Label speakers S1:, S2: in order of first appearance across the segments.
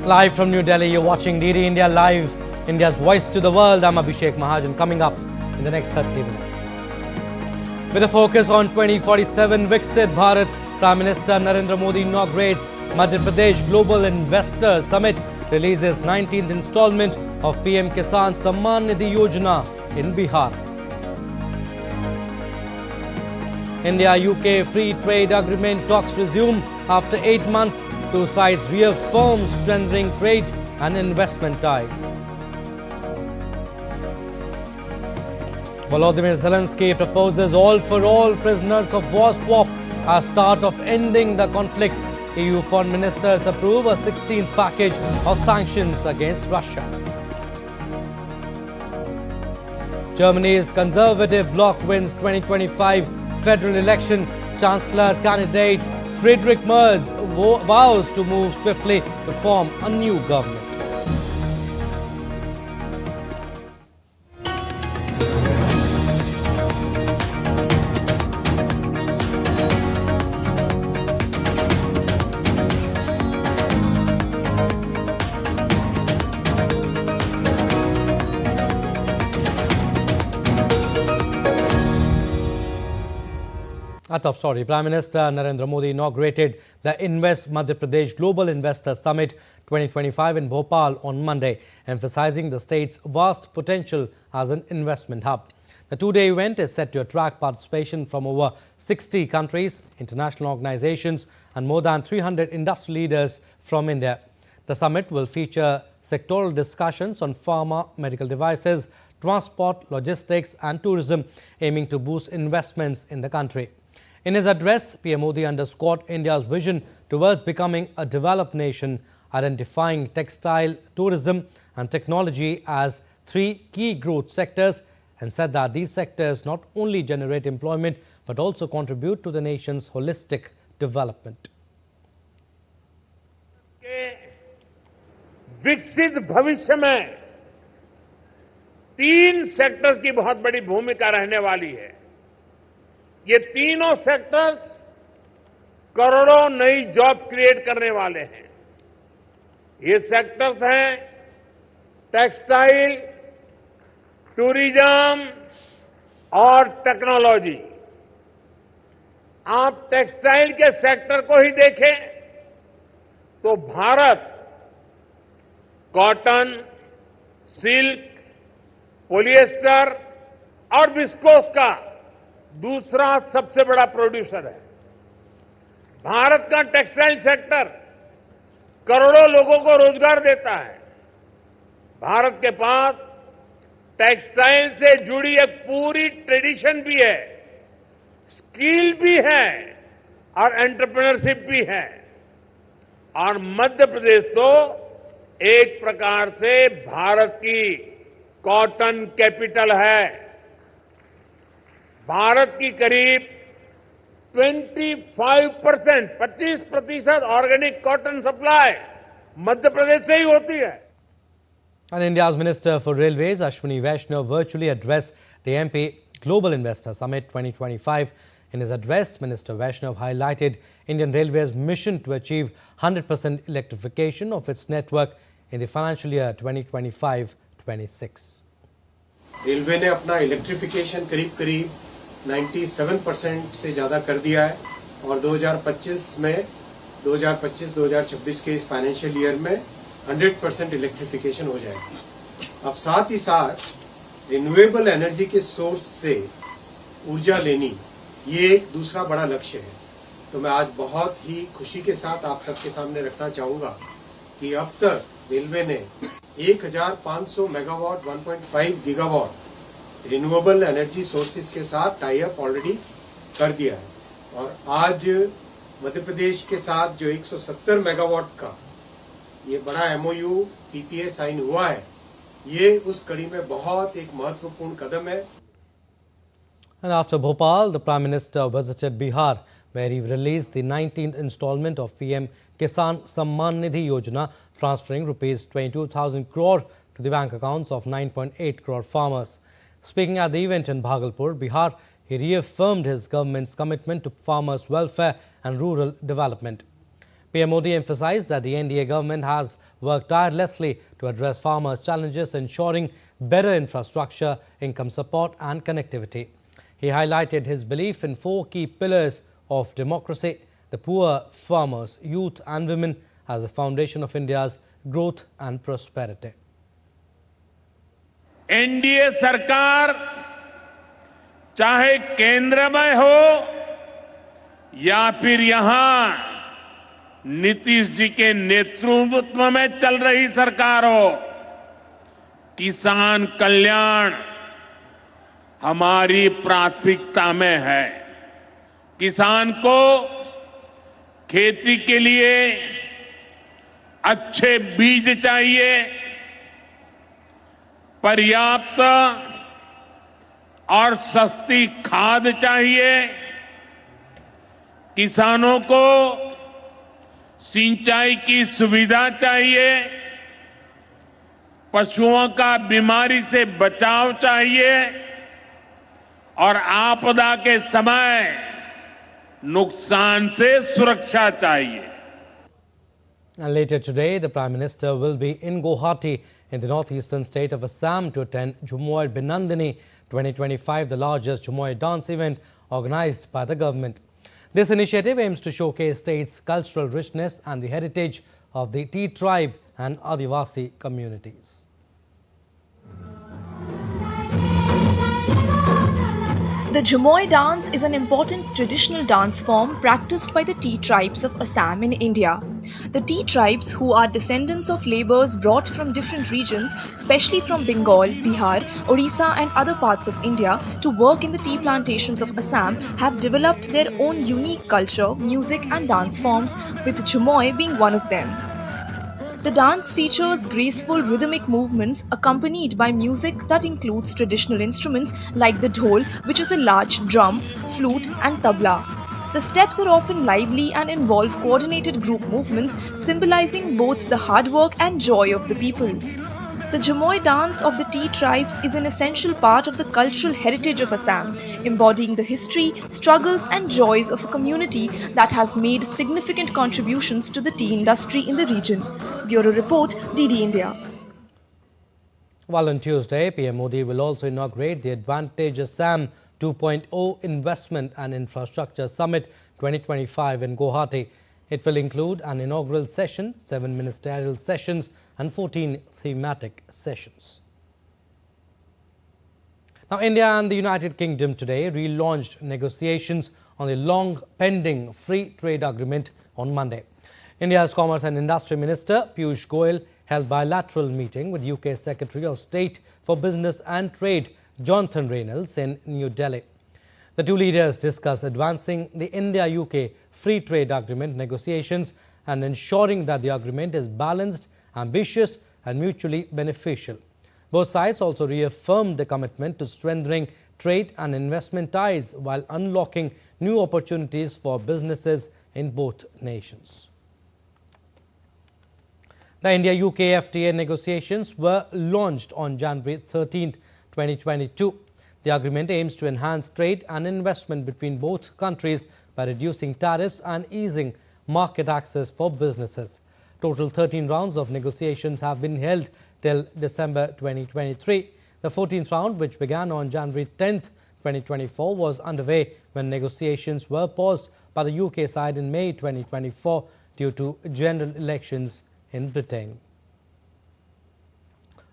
S1: Live from New Delhi, you're watching DD India Live, India's voice to the world. I'm Abhishek Mahajan. Coming up in the next 30 minutes. With a focus on 2047 Viksit Bharat, Prime Minister Narendra Modi inaugurates Madhya Pradesh Global Investor Summit, releases 19th installment of PM Kisan Samman Nidhi Yojana in Bihar. India-UK free trade agreement talks resume after 8 months. Two sides reaffirm strengthening trade and investment ties. Volodymyr Zelensky proposes all-for-all prisoners of war swap as start of ending the conflict. EU foreign ministers approve a 16th package of sanctions against Russia. Germany's conservative bloc wins 2025 federal election. Chancellor candidate Friedrich Merz vows to move swiftly to form a new government. Our top story, Prime Minister Narendra Modi inaugurated the Invest Madhya Pradesh Global Investor Summit 2025 in Bhopal on Monday, emphasizing the state's vast potential as an investment hub. The two-day event is set to attract participation from over 60 countries, international organizations and more than 300 industry leaders from India. The summit will feature sectoral discussions on pharma, medical devices, transport, logistics and tourism, aiming to boost investments in the country. In his address, PM Modi underscored India's vision towards becoming a developed nation, identifying textile, tourism and technology as three key growth sectors, and said that these sectors not only generate employment but also contribute to the nation's holistic development.
S2: विकसित भविष्य में तीन sectors की बहुत बड़ी भूमिका रहने वाली है। ये तीनों सेक्टर्स करोड़ों नई जॉब क्रिएट करने वाले हैं। ये सेक्टर्स हैं टेक्सटाइल, टूरिज्म और टेक्नोलॉजी। आप टेक्सटाइल के सेक्टर को ही देखें तो भारत कॉटन, सिल्क, पॉलिएस्टर और विस्कोस का दूसरा सबसे बड़ा प्रोड्यूसर है। भारत का टेक्सटाइल सेक्टर करोड़ों लोगों को रोजगार देता है। भारत के पास टेक्सटाइल से जुड़ी एक पूरी ट्रेडिशन भी है, स्किल भी है और एंटरप्रेन्योरशिप भी है। और मध्य प्रदेश तो एक प्रकार से भारत की कॉटन कैपिटल है। भारत की करीब 25% organic cotton supply Madhya Pradesh से ही होती है।
S1: And India's Minister for Railways, Ashwini Vaishnav, virtually addressed the MP Global Investor Summit 2025. In his address, Minister Vaishnav highlighted Indian Railways' mission to achieve 100% electrification of its network in the financial year 2025-26.
S3: Railway ने अपना electrification करीब 97% से ज़्यादा कर दिया है और 2025-2026 के इस फाइनेंशियल ईयर में 100% इलेक्ट्रिफिकेशन हो जाएगी। अब साथ ही साथ रिन्यूएबल एनर्जी के सोर्स से ऊर्जा लेनी, ये एक दूसरा बड़ा लक्ष्य है। तो मैं आज बहुत ही खुशी के साथ आप सबके सामने रखना चाहूँगा कि अब तक रेलवे ने 1500 megawatt 1.5 gigawatt renewable energy sources के साथ टाई अप ऑलरेडी कर दिया है। और आज मध्य प्रदेश के साथ जो 170 मेगावाट का ये बड़ा एमओयू पीपीए साइन हुआ है, ये उस कड़ी में बहुत एक महत्वपूर्ण कदम है।
S1: And after Bhopal, the Prime Minister visited Bihar, where he released the 19th installment of PM Kisan Samman Nidhi Yojana, transferring rupees 22,000 crore to the bank accounts of 9.8 crore farmers. Speaking at the event in Bhagalpur, Bihar, he reaffirmed his government's commitment to farmers' welfare and rural development. PM Modi emphasized that the NDA government has worked tirelessly to address farmers' challenges, ensuring better infrastructure, income support and connectivity. He highlighted his belief in 4 key pillars of democracy: the poor, farmers, youth and women as the foundation of India's growth and prosperity.
S2: NDA सरकार चाहे केंद्र में हो या फिर यहां नीतीश जी के नेतृत्व में चल रही सरकार हो, किसान कल्याण हमारी प्राथमिकता में है। किसान को खेती के लिए अच्छे बीज चाहिए, पर्याप्त और सस्ती खाद चाहिए, किसानों को सिंचाई की सुविधा चाहिए, पशुओं का बीमारी से बचाव चाहिए और आपदा के समय नुकसान से सुरक्षा चाहिए।
S1: And later today, the Prime Minister will be in Guwahati in the northeastern state of Assam to attend Jhumoir Binandini 2025, the largest Jhumoir dance event organized by the government. This initiative aims to showcase state's cultural richness and the heritage of the Tea tribe and Adivasi communities.
S4: The Jhumoir dance is an important traditional dance form practiced by the Tea tribes of Assam in India. The Tea tribes, who are descendants of labourers brought from different regions, especially from Bengal, Bihar, Orissa and other parts of India, to work in the tea plantations of Assam, have developed their own unique culture, music and dance forms, with Jhumoir being one of them. The dance features graceful rhythmic movements accompanied by music that includes traditional instruments like the dhol, which is a large drum, flute and tabla. The steps are often lively and involve coordinated group movements, symbolizing both the hard work and joy of the people. The Jhumoir dance of the Tea tribes is an essential part of the cultural heritage of Assam, embodying the history, struggles and joys of a community that has made significant contributions to the tea industry in the region. Bureau Report, DD India.
S1: While on Tuesday, PM Modi will also inaugurate the Advantage Assam 2.0 Investment and Infrastructure Summit 2025 in Guwahati. It will include an inaugural session, 7 ministerial sessions and 14 thematic sessions. Now, India and the United Kingdom today relaunched negotiations on the long-pending free trade agreement on Monday. India's Commerce and Industry Minister Piyush Goyal held bilateral meeting with UK Secretary of State for Business and Trade Jonathan Reynolds in New Delhi. The two leaders discussed advancing the India-UK free trade agreement negotiations and ensuring that the agreement is balanced, ambitious and mutually beneficial. Both sides also reaffirmed the commitment to strengthening trade and investment ties while unlocking new opportunities for businesses in both nations. The India-UK FTA negotiations were launched on January 13, 2022. The agreement aims to enhance trade and investment between both countries by reducing tariffs and easing market access for businesses. Total 13 rounds of negotiations have been held till December 2023. The 14th round, which began on January 10, 2024, was underway when negotiations were paused by the UK side in May 2024 due to general elections in Britain.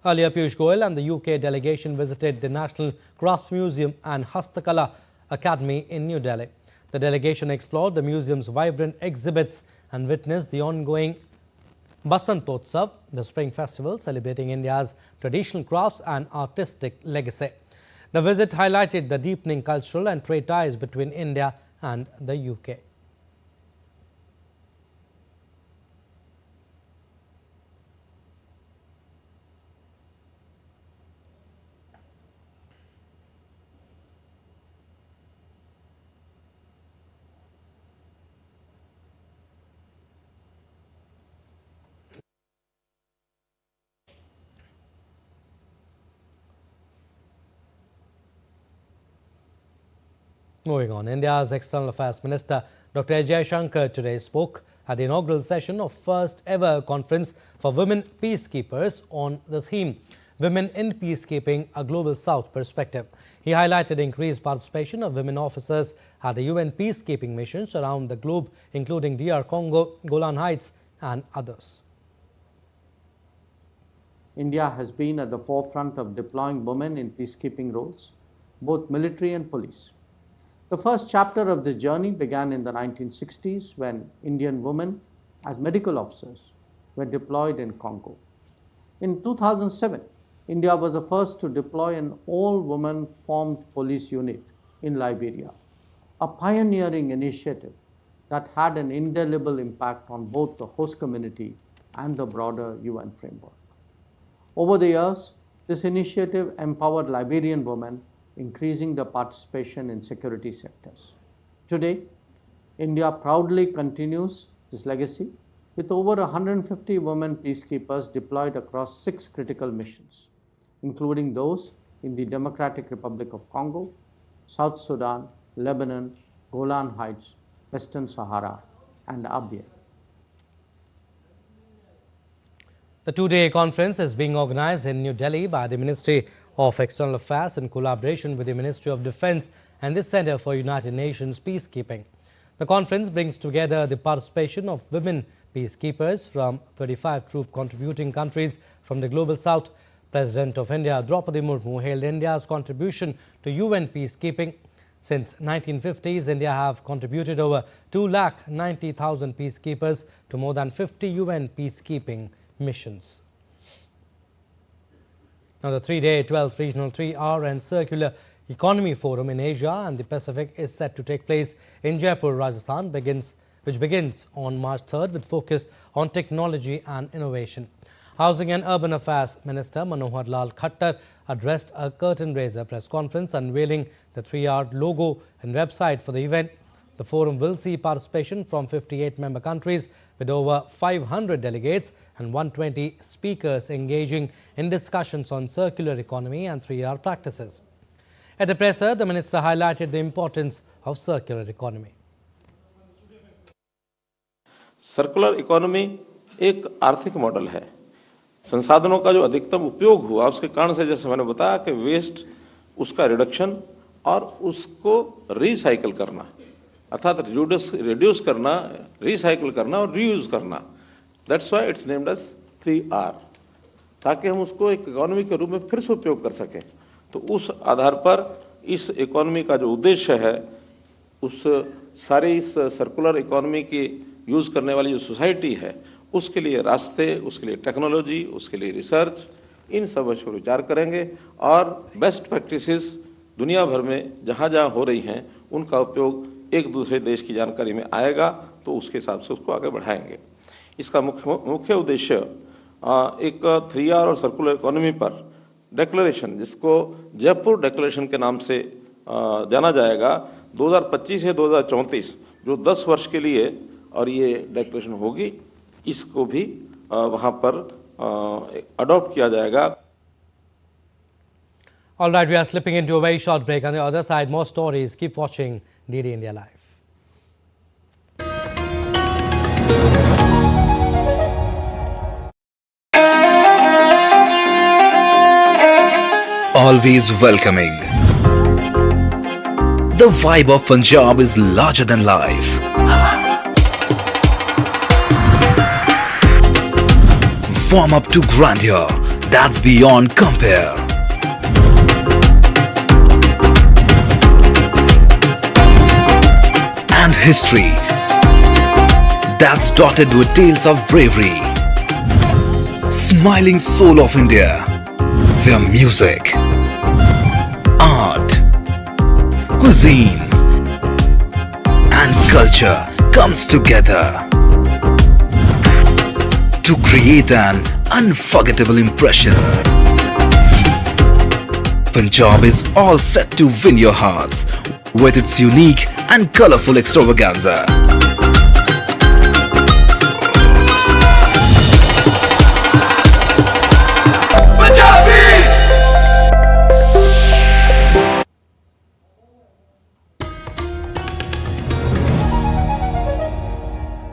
S1: Earlier, Piyush Goyal and the UK delegation visited the National Crafts Museum and Hastakala Academy in New Delhi. The delegation explored the museum's vibrant exhibits and witnessed the ongoing Basantotsav, the spring festival celebrating India's traditional crafts and artistic legacy. The visit highlighted the deepening cultural and trade ties between India and the UK. Moving on, India's External Affairs Minister Dr. Jaishankar today spoke at the inaugural session of first ever conference for women peacekeepers on the theme Women in Peacekeeping, a Global South Perspective. He highlighted increased participation of women officers at the UN peacekeeping missions around the globe, including DR Congo, Golan Heights and others.
S5: India has been at the forefront of deploying women in peacekeeping roles, both military and police. The first chapter of this journey began in the 1960s when Indian women as medical officers were deployed in Congo. In 2007, India was the first to deploy an all-women formed police unit in Liberia, a pioneering initiative that had an indelible impact on both the host community and the broader UN framework. Over the years, this initiative empowered Liberian women, increasing their participation in security sectors. Today, India proudly continues this legacy with over 150 women peacekeepers deployed across 6 critical missions, including those in the Democratic Republic of Congo, South Sudan, Lebanon, Golan Heights, Western Sahara, and Abyei.
S1: The two-day conference is being organized in New Delhi by the Ministry of External Affairs in collaboration with the Ministry of Defense and the Center for United Nations Peacekeeping. The conference brings together the participation of women peacekeepers from 35 troop contributing countries from the Global South. President of India, Draupadi Murmu, hailed India's contribution to UN peacekeeping. Since 1950s, India have contributed over 290,000 peacekeepers to more than 50 UN peacekeeping missions. Now, the 3-day 12th Regional 3-hour and Circular Economy Forum in Asia and the Pacific is set to take place in Jaipur, Rajasthan, which begins on March 3rd with focus on technology and innovation. Housing and Urban Affairs Minister Manohar Lal Khattar addressed a curtain-raiser press conference unveiling the 3-hour logo and website for the event. The forum will see participation from 58 member countries with over 500 delegates and 120 speakers engaging in discussions on circular economy and 3R practices. At the presser, the minister highlighted the importance of circular economy.
S6: Circular economy एक आर्थिक model है। संसाधनों का जो अधिकतम उपयोग हुआ उसके कारण से, जैसे मैंने बताया कि वेस्ट, उसका रिडक्शन और उसको रिसाइकल करना, अर्थात रिड्यूस करना, रिसाइकल करना और रीयूज करना। That's why it's named as 3R, ताकि हम उसको एक इकोनॉमी के रूप में फिर से उपयोग कर सकें। तो उस आधार पर इस इकोनॉमी का जो उद्देश्य है, उस सारे इस सर्कुलर इकोनॉमी की यूज करने वाली जो सोसाइटी है, उसके लिए रास्ते, उसके लिए टेक्नोलॉजी, उसके लिए रिसर्च, इन सब विषयों पर विचार करेंगे और बेस्ट प्रैक्टिसेस दुनिया भर में जहां जहां हो रही हैं उनका उपयोग एक दूसरे देश की जानकारी में आएगा, तो उसके हिसाब से उसको आगे बढ़ाएंगे। इसका मुख्य उद्देश्य एक 3R और सर्कुलर इकोनॉमी पर डिक्लेरेशन, जिसको जयपुर डिक्लेरेशन के नाम से जाना जाएगा, 2025 से 2034 जो 10 वर्ष के लिए और ये डिक्लेरेशन होगी, इसको भी वहां पर अडॉप्ट किया जाएगा।
S1: All right, we are slipping into a very short break. On the other side, more stories. Keep watching DD India Live.
S7: Always welcoming. The vibe of Punjab is larger than life. Warm up to grandeur that's beyond compare. And history that's dotted with tales of bravery. Smiling soul of India, where music, art, cuisine and culture comes together to create an unforgettable impression. Punjab is all set to win your hearts with its unique and colorful extravaganza.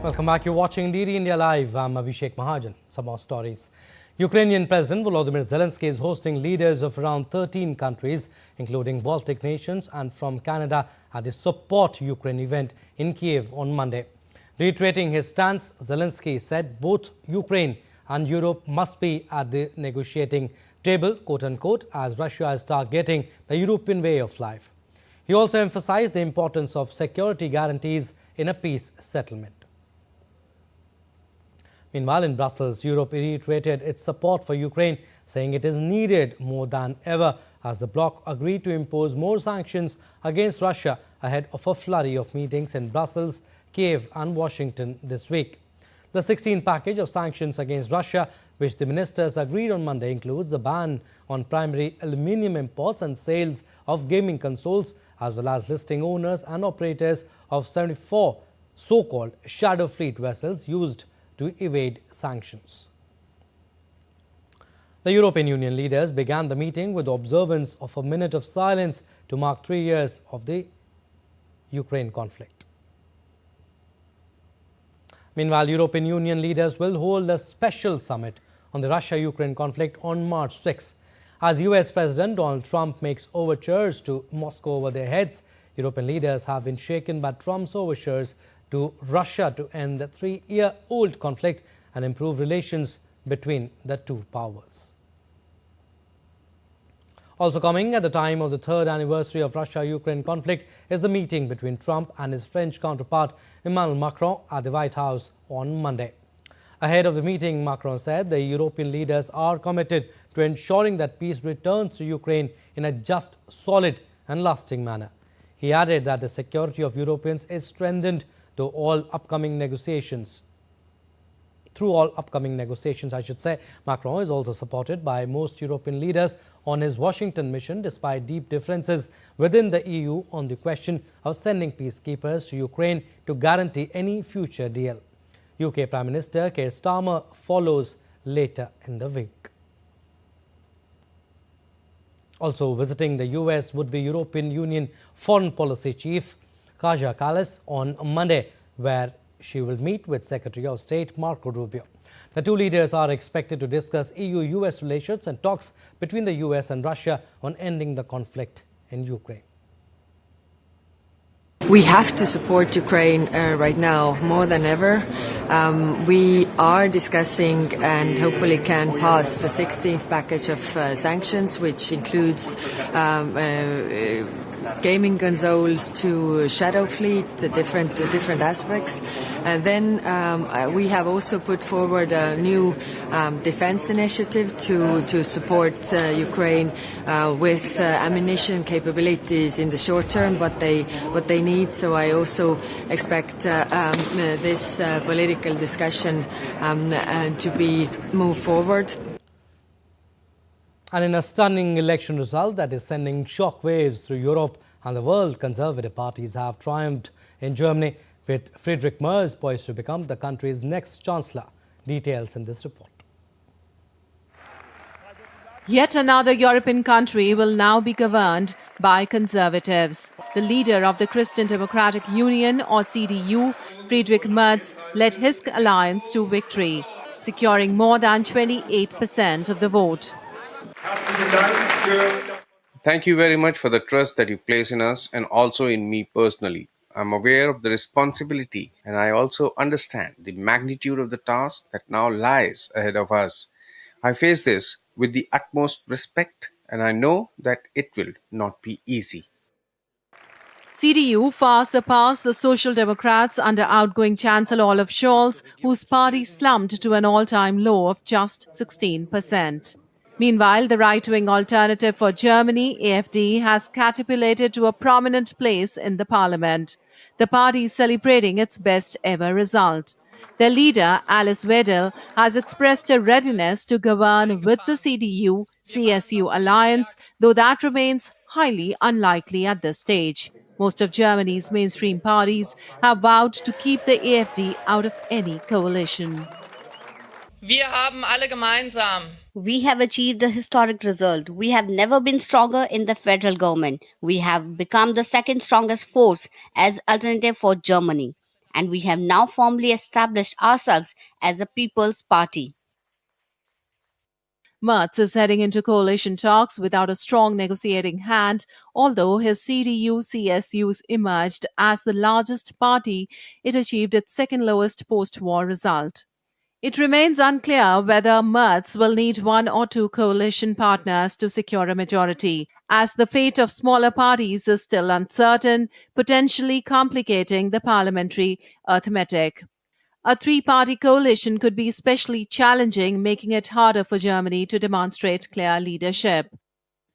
S1: Welcome back. You're watching DD India Live. I'm Abhishek Mahajan. Some more stories. Ukrainian President Volodymyr Zelensky is hosting leaders of around 13 countries, including Baltic nations and from Canada, at the Support Ukraine event in Kiev on Monday. Reiterating his stance, Zelensky said both Ukraine and Europe must be at the negotiating table, quote-unquote, as Russia is targeting the European way of life. He also emphasized the importance of security guarantees in a peace settlement. Meanwhile, in Brussels, Europe reiterated its support for Ukraine, saying it is needed more than ever as the bloc agreed to impose more sanctions against Russia ahead of a flurry of meetings in Brussels, Kiev and Washington this week. The 16th package of sanctions against Russia, which the ministers agreed on Monday, includes a ban on primary aluminium imports and sales of gaming consoles, as well as listing owners and operators of 74 so-called shadow fleet vessels used to evade sanctions. The European Union leaders began the meeting with the observance of a minute of silence to mark 3 years of the Ukraine conflict. Meanwhile, European Union leaders will hold a special summit on the Russia-Ukraine conflict on March 6. As US President Donald Trump makes overtures to Moscow over their heads, European leaders have been shaken by Trump's overtures to Russia to end the 3-year-old conflict and improve relations between the two powers. Also coming at the time of the third anniversary of Russia-Ukraine conflict is the meeting between Trump and his French counterpart Emmanuel Macron at the White House on Monday. Ahead of the meeting, Macron said the European leaders are committed to ensuring that peace returns to Ukraine in a just, solid and lasting manner. He added that the security of Europeans is strengthened through all upcoming negotiations. Macron is also supported by most European leaders on his Washington mission, despite deep differences within the EU on the question of sending peacekeepers to Ukraine to guarantee any future deal. UK Prime Minister Keir Starmer follows later in the week. Also visiting the US would be European Union Foreign Policy Chief Kaja Kallas on Monday, where she will meet with Secretary of State Marco Rubio. The two leaders are expected to discuss EU-US relations and talks between the US and Russia on ending the conflict in Ukraine.
S8: We have to support Ukraine right now more than ever. We are discussing and hopefully can pass the 16th package of sanctions, which includes gaming consoles to shadow fleet, the different aspects. And then we have also put forward a new defense initiative to support Ukraine with ammunition capabilities in the short term, what they need. So I also expect this political discussion to be moved forward.
S1: And in a stunning election result that is sending shockwaves through Europe and the world, Conservative parties have triumphed in Germany, with Friedrich Merz poised to become the country's next chancellor. Details in this report.
S9: Yet another European country will now be governed by Conservatives. The leader of the Christian Democratic Union, or CDU, Friedrich Merz, led his alliance to victory, securing more than 28% of the vote.
S10: Thank you very much for the trust that you place in us and also in me personally. I'm aware of the responsibility and I also understand the magnitude of the task that now lies ahead of us. I face this with the utmost respect and I know that it will not be easy.
S9: CDU far surpassed the Social Democrats under outgoing Chancellor Olaf Scholz, whose party slumped to an all-time low of just 16%. Meanwhile, the right-wing Alternative for Germany, AfD, has catapulted to a prominent place in the parliament. The party is celebrating its best-ever result. Their leader, Alice Weidel, has expressed a readiness to govern with the CDU-CSU alliance, though that remains highly unlikely at this stage. Most of Germany's mainstream parties have vowed to keep the AfD out of any coalition.
S11: Wir haben alle gemeinsam.
S12: We have achieved a historic result. We have never been stronger in the federal government. We have become the second strongest force as alternative for Germany. and we have now firmly established ourselves as a People's Party.
S9: Merz is heading into coalition talks without a strong negotiating hand, although his CDU-CSUs emerged as the largest party. It achieved its second lowest post-war result. It remains unclear whether Merz will need one or two coalition partners to secure a majority, as the fate of smaller parties is still uncertain, potentially complicating the parliamentary arithmetic. A three-party coalition could be especially challenging, making it harder for Germany to demonstrate clear leadership.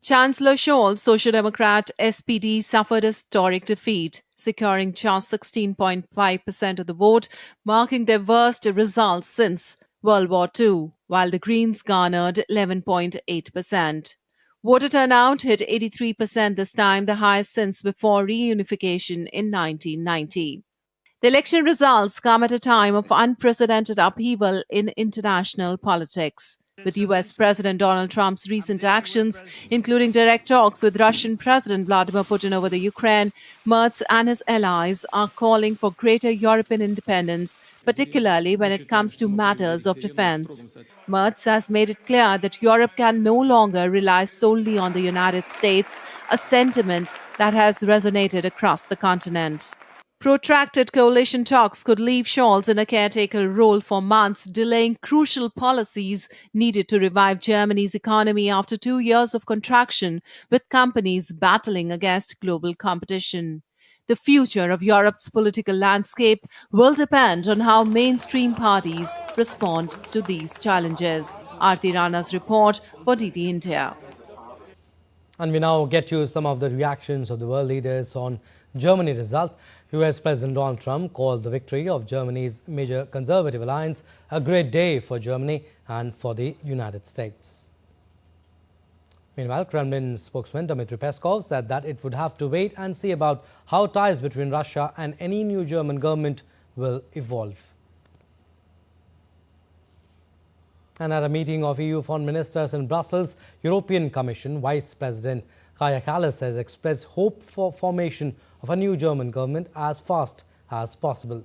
S9: Chancellor Scholz, Social Democrat SPD, suffered a historic defeat, securing just 16.5% of the vote, marking their worst results since World War II, while the Greens garnered 11.8%. Voter turnout hit 83% this time, the highest since before reunification in 1990. The election results come at a time of unprecedented upheaval in international politics. With US President Donald Trump's recent actions, including direct talks with Russian President Vladimir Putin over the Ukraine, Merz and his allies are calling for greater European independence, particularly when it comes to matters of defense. Merz has made it clear that Europe can no longer rely solely on the United States, a sentiment that has resonated across the continent. Protracted coalition talks could leave Scholz in a caretaker role for months, delaying crucial policies needed to revive Germany's economy after 2 years of contraction, with companies battling against global competition. The future of Europe's political landscape will depend on how mainstream parties respond to these challenges. Aarti Rana's report for DT India.
S1: And we now get to some of the reactions of the world leaders on Germany result. US President Donald Trump called the victory of Germany's major conservative alliance a great day for Germany and for the United States. Meanwhile, Kremlin spokesman Dmitry Peskov said that it would have to wait and see about how ties between Russia and any new German government will evolve. And at a meeting of EU foreign ministers in Brussels, European Commission Vice President Kaja Kallas has expressed hope for formation of a new German government as fast as possible.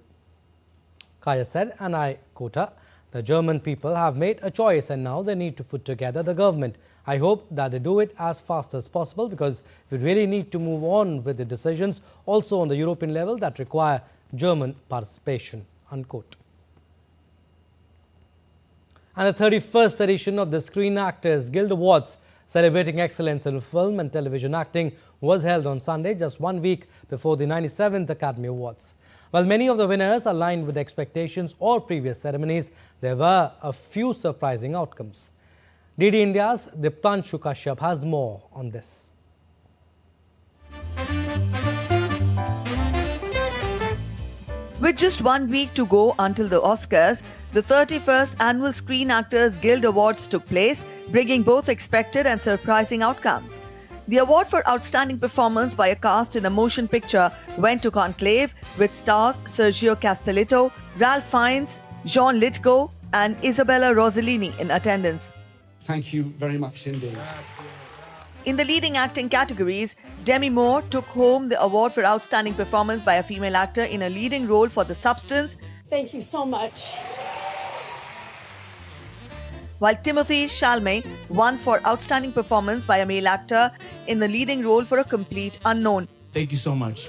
S1: Kaja said, and I quote her, "The German people have made a choice and now they need to put together the government. I hope that they do it as fast as possible because we really need to move on with the decisions also on the European level that require German participation." Unquote. And the 31st edition of the Screen Actors Guild Awards, celebrating excellence in film and television acting, was held on Sunday, just 1 week before the 97th Academy Awards. While many of the winners aligned with expectations or previous ceremonies, there were a few surprising outcomes. DD India's Diptanshu Kashyap has more on this.
S13: With just 1 week to go until the Oscars, the 31st Annual Screen Actors Guild Awards took place, bringing both expected and surprising outcomes. The award for Outstanding Performance by a Cast in a Motion Picture went to Conclave, with stars Sergio Castellitto, Ralph Fiennes, Jean Lithgow and Isabella Rossellini in attendance.
S14: Thank you very much indeed.
S13: In the leading acting categories, Demi Moore took home the award for Outstanding Performance by a female actor in a leading role for The Substance.
S15: Thank you so much.
S13: While Timothée Chalamet won for Outstanding Performance by a male actor in the leading role for A Complete Unknown.
S14: Thank you so much.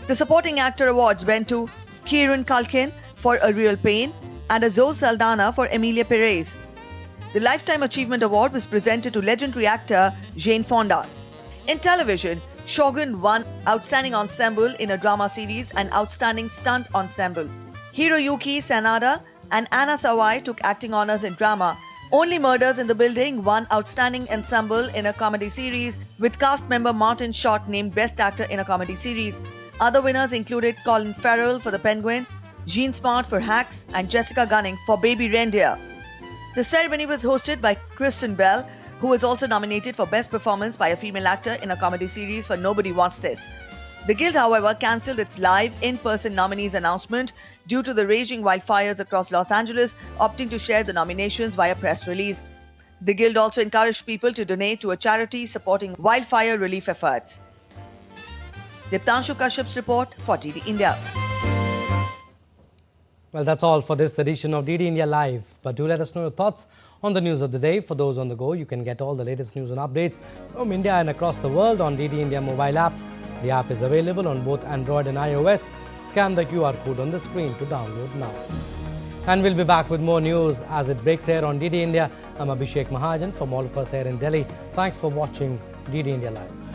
S13: The Supporting Actor Awards went to Kieran Culkin for A Real Pain and a Zoe Saldana for Emilia Perez. The Lifetime Achievement Award was presented to legendary actor Jane Fonda. In television, Shogun won Outstanding Ensemble in a Drama Series and Outstanding Stunt Ensemble. Hiroyuki Sanada and Anna Sawai took acting honors in drama. Only Murders in the Building won Outstanding Ensemble in a Comedy Series, with cast member Martin Short named Best Actor in a Comedy Series. Other winners included Colin Farrell for The Penguin, Jean Smart for Hacks, and Jessica Gunning for Baby Reindeer. The ceremony was hosted by Kristen Bell, who was also nominated for Best Performance by a Female Actor in a Comedy Series for Nobody Wants This. The Guild, however, cancelled its live in-person nominees announcement due to the raging wildfires across Los Angeles, opting to share the nominations via press release. The Guild also encouraged people to donate to a charity supporting wildfire relief efforts. Diptanshu Kashyap's report for DD India.
S1: Well, that's all for this edition of DD India Live. But do let us know your thoughts on the news of the day. For those on the go, you can get all the latest news and updates from India and across the world on DD India mobile app. The app is available on both Android and iOS. Scan the QR code on the screen to download now. And we'll be back with more news as it breaks here on DD India. I'm Abhishek Mahajan from all of us here in Delhi. Thanks for watching DD India Live.